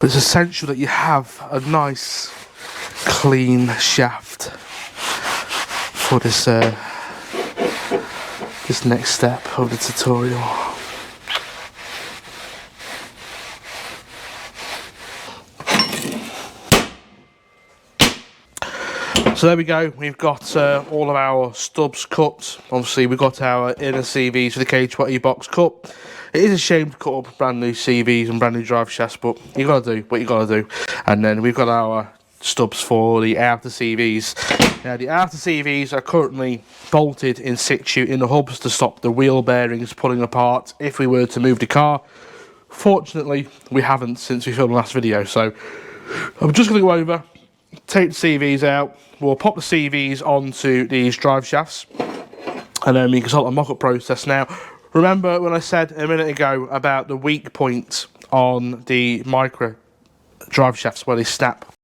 But it's essential that you have a nice clean shaft for this this next step of the tutorial. So there we go, we've got all of our stubs cut. Obviously we've got our inner CVs for the KH20 box cut. It is a shame to cut up brand new CVs and brand new drive shafts, but you gotta do what you gotta do. And then we've got our stubs for the outer CVs. Now the outer CVs are currently bolted in situ in the hubs to stop the wheel bearings pulling apart if we were to move the car. Fortunately we haven't since we filmed the last video, so I'm just going to go over, take the CVs out, we'll pop the CVs onto these drive shafts, and then we can start the mock-up process. Now remember when I said a minute ago about the weak point on the micro drive shafts where they snap